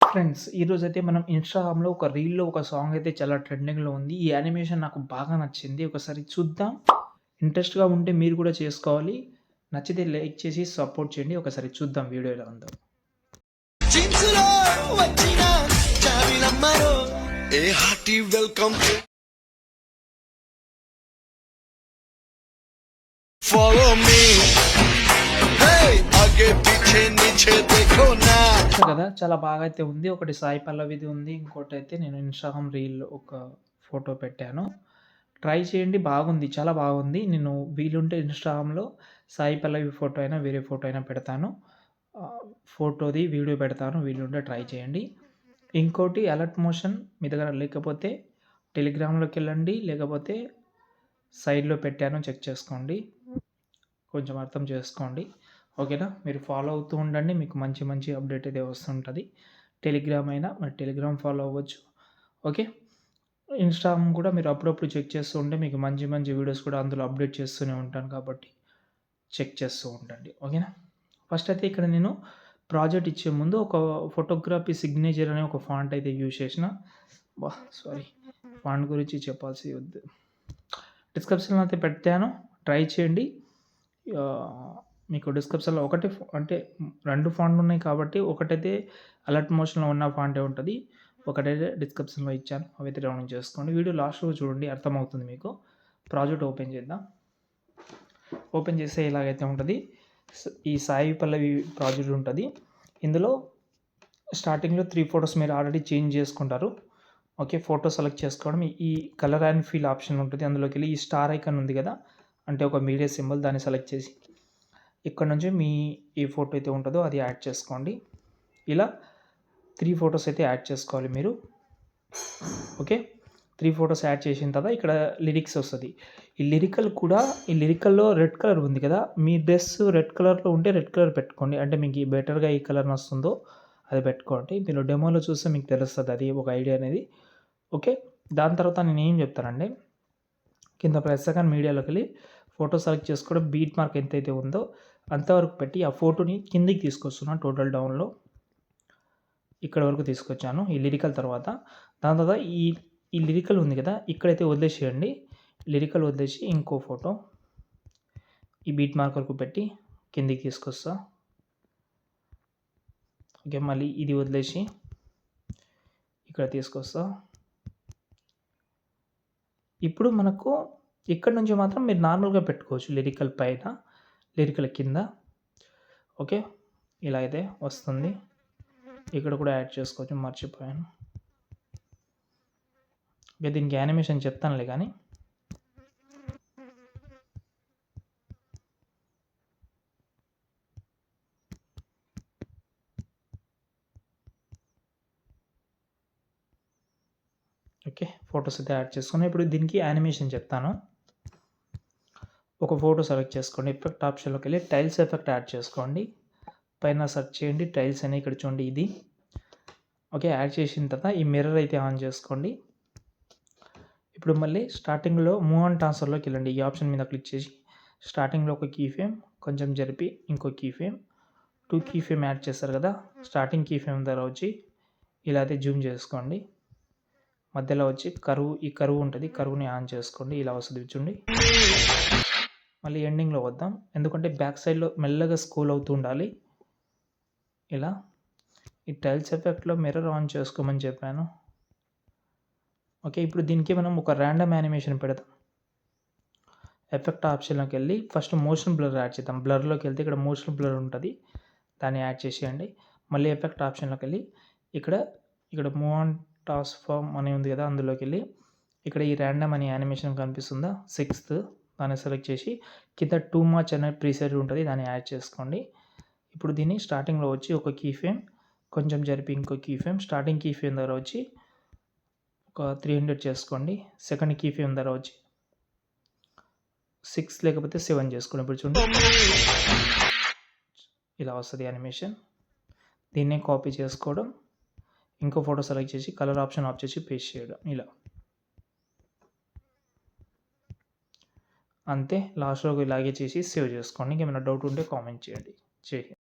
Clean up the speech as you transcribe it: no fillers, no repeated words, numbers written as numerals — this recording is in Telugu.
ఫ్రెండ్స్, ఈరోజైతే మనం ఇన్‌స్టాగ్రామ్‌లో ఒక రీల్‌లో ఒక సాంగ్ అయితే చాలా ట్రెండింగ్‌లో ఉంది. ఈ యానిమేషన్ నాకు బాగా నచ్చింది. ఒకసారి చూద్దాం. ఇంట్రెస్ట్‌గా ఉంటే మీరు కూడా చేసుకోవాలి. నచ్చితే లైక్ చేసి సపోర్ట్ చేయండి. ఒకసారి చూద్దాం వీడియో ఎలా ఉందో. జిన్సులో వచ్చిన జాబిలమ్మరో ఏ హార్టీ వెల్కమ్ ఫాలో మీ హే ఆగే పీछे नीचे देखो ना కదా చాలా బాగా అయితే ఉంది. ఒకటి సాయి పల్లవిది ఉంది. ఇంకోటైతే నేను ఇన్‌స్టాగ్రామ్ రీల్ ఒక ఫోటో పెట్టాను. ట్రై చేయండి, బాగుంది. చాలా బాగుంది. నేను వీలుంటే ఇన్‌స్టాగ్రామ్‌లో సాయి పల్లవి ఫోటో అయినా, వేరే ఫోటో అయినా పెడతాను. ఫోటోది వీడియో పెడతాను. వీలుంటే ట్రై చేయండి. ఇంకోటి అలర్ట్ మోషన్ మీ దగ్గర లేకపోతే టెలిగ్రామ్‌లోకెళ్ళండి. లేకపోతే సైడ్‌లో పెట్టాను, చెక్ చేసుకోండి. కొంచెం అర్థం చేసుకోండి. ఓకేనా? మీరు ఫాలో అవుతూ ఉండండి. మీకు మంచి మంచి అప్డేట్ అయితే వస్తుంటది. టెలిగ్రామ్ అయినా మరి టెలిగ్రామ్ ఫాలో అవ్వచ్చు. ఓకే. ఇన్‌స్టాగ్రామ్ కూడా మీరు అప్పుడప్పుడు చెక్ చేస్తూ ఉంటే మీకు మంచి మంచి వీడియోస్ కూడా అందులో అప్డేట్ చేస్తూనే ఉంటాను కాబట్టి చెక్ చేస్తూ ఉండండి. ఓకేనా? ఫస్ట్ అయితే ఇక్కడ నేను ప్రాజెక్ట్ ఇచ్చే ముందు ఒక ఫోటోగ్రఫీ సిగ్నేచర్ అనే ఒక ఫాంట్ అయితే యూజ్ చేసిన. సారీ, ఫాంట్ గురించి చెప్పాల్సి వద్దు. డిస్క్రిప్షన్‌లో అయితే పెట్టాను. ట్రై చేయండి. మీకు డిస్క్రిప్షన్‌లో ఒకటే అంటే 2 ఫాంట్‌లు ఉన్నాయి కాబట్టి ఒకటైతే అలర్ట్ మోషన్‌లో ఉన్న ఫాంటే ఉంటది. ఒకటైతే డిస్క్రిప్షన్‌లో ఇచ్చాను. అవైతే డౌన్లోడ్ చేసుకోండి. వీడియో లాస్ట్‌లో చూడండి, అర్థమవుతుంది మీకు. ప్రాజెక్ట్ ఓపెన్ చేద్దాం. ఓపెన్ చేస్తే ఇలాగైతే ఉంటది. ఈ సాయి పల్లవి ప్రాజెక్ట్ ఉంటది. ఇందులో స్టార్టింగ్‌లో 3 ఫోటోస్ మీరు ఆల్రెడీ చేంజ్ చేసుకుంటారు. ఓకే. ఫోటో సెలెక్ట్ చేసుకోవడం. ఈ కలర్ అండ్ ఫీల్ ఆప్షన్ ఉంటుంది. అందులోకెళ్ళి ఈ స్టార్ ఐకాన్ ఉంది కదా! అంటే ఒక మీడియా సింబల్, దాన్ని సెలెక్ట్ చేసి ఇక్కడ నుంచి మీ ఏ ఫోటో అయితే ఉంటుందో అది యాడ్ చేసుకోండి. ఇలా 3 ఫోటోస్ అయితే యాడ్ చేసుకోవాలి మీరు. ఓకే. 3 ఫోటోస్ యాడ్ చేసిన తర్వాత ఇక్కడ లిరిక్స్ వస్తది. ఈ లిరికల్‌లో రెడ్ కలర్ ఉంది కదా! మీ డ్రెస్ రెడ్ కలర్‌లో ఉంటే రెడ్ కలర్ పెట్టుకోండి. అంటే మీకు బెటర్‌గా ఏ కలర్ నస్తుందో అది పెట్టుకోండి. మీరు డెమోలో చూస్తే మీకు తెలుస్తది అది ఒక ఐడియా అనేది. ఓకే. దాని తర్వాత నేనేం చెప్తానంటే కింద ప్లస్ ఐకాన్ మీడియాలోకెళ్ళి ఫోటో సెలెక్ట్ చేసుకోవడం, బీట్ మార్క్ ఎంతైతే ఉందో అంతవరకు పెట్టి ఆ ఫోటోని కిందికి తీసుకొస్తున్నాను టోటల్ డౌన్‌లో. ఇక్కడ వరకు తీసుకొచ్చాను ఈ లిరికల్ తర్వాత. దాని తర్వాత ఈ లిరికల్ ఉంది కదా! ఇక్కడైతే వదిలేసేయండి. లిరికల్ వదిలేసి ఇంకో ఫోటో ఈ బీట్ మార్క్ వరకు పెట్టి కిందికి తీసుకొస్తా. ఓకే. మళ్ళీ ఇది వదిలేసి ఇక్కడ తీసుకొస్తా. ఇప్పుడు మనకు ఇక్కడ నుంచి మాత్రం మీరు నార్మల్‌గా పెట్టుకోవచ్చు. లిరికల్ పైన, లిరికల్ కింద. ఓకే. ఇలా అయితే వస్తుంది. ఇక్కడ కూడా యాడ్ చేసుకోవచ్చు, మర్చిపోయాను. ఓకే. దీనికి యానిమేషన్ చెప్తానులే కానీ. ఓకే. ఫోటోస్ అయితే యాడ్ చేసుకున్నా. ఇప్పుడు దీనికి యానిమేషన్ చెప్తాను. ఒక ఫోటో సెలెక్ట్ చేసుకోండి. ఎఫెక్ట్ ఆప్షన్‌లోకెళ్ళి టైల్స్ ఎఫెక్ట్ యాడ్ చేసుకోండి. పైన సెర్చ్ చేయండి. టైల్స్ అని ఇక్కడ చూడండి ఇది. ఓకే. యాడ్ చేసిన తర్వాత ఈ మిర్రర్ అయితే ఆన్ చేసుకోండి. ఇప్పుడు మళ్ళీ స్టార్టింగ్‌లో మూవ్ ఆన్ ట్రాన్స్‌ఫర్‌లోకి వెళ్ళండి. ఈ ఆప్షన్ మీద క్లిక్ చేసి స్టార్టింగ్‌లో ఒక కీ ఫ్రేమ్ కొంచెం జరిపి ఇంకో key frame 2 key frame add చేస్తారు కదా! స్టార్టింగ్ కీ ఫ్రేమ్ దగ్గర వచ్చి ఇలా అయితే జూమ్ చేసుకోండి. మధ్యలో వచ్చి ఈ కర్వ్ ఉంటది. కర్వ్‌ని ఆన్ చేసుకోండి. ఇలా వస్తది చూడండి. మళ్ళీ ఎండింగ్‌లో వద్దాం. ఎందుకంటే బ్యాక్ సైడ్‌లో మెల్లగా స్క్రోల్ అవుతూ ఉండాలి. ఇలా ఈ టైల్స్ ఎఫెక్ట్‌లో మిర్రర్ ఆన్ చేసుకోమని చెప్పాను. ఓకే. ఇప్పుడు దీనికి మనం ఒక రాండమ్ యానిమేషన్ పెడదాం. ఎఫెక్ట్ ఆప్షన్‌లోకెళ్ళి ఫస్ట్ మోషన్ బ్లర్ యాడ్ చేద్దాం. బ్లర్‌లోకెళ్తే ఇక్కడ మోషన్ బ్లర్ ఉంటది. దాన్ని యాడ్ చేసేయండి. మళ్ళీ ఎఫెక్ట్ ఆప్షన్‌లోకెళ్ళి ఇక్కడ మూవ్ ఆన్ ట్రాన్స్‌ఫార్మ్ అని ఉంది కదా! అందులోకెళ్ళి ఇక్కడ ఈ రాండమ్ అనే యానిమేషన్ కనిపిస్తుందా? 6థ్ దాన్ని సెలెక్ట్ చేసి కింద టూ మచ్ అనే ప్రీసెట్ ఉంటది. దాన్ని యాడ్ చేసుకోండి. ఇప్పుడు దీన్ని స్టార్టింగ్‌లో వచ్చి ఒక కీ ఫ్రేమ్ కొంచెం జరిపి ఇంకో key frame starting key frame దగ్గర వచ్చి ఒక 300 చేసుకోండి. సెకండ్ కీ ఫ్రేమ్ దగ్గర వచ్చి 6 లేకపోతే 7 చేసుకోండి. ఇప్పుడు చూడండి ఇలా వస్తది యానిమేషన్. దీన్నే కాపీ చేసుకోవడం, ఇంకో ఫోటో సెలెక్ట్ చేసి కలర్ ఆప్షన్ ఆఫ్ చేసి పేస్ట్ చేయడం ఇలా. అంతే. లాస్ట్‌లో ఇలాగే చేసి సేవ్ చేసుకోండి. ఇంకేమైనా డౌట్ ఉంటే కామెంట్ చేయండి. జై హింద్.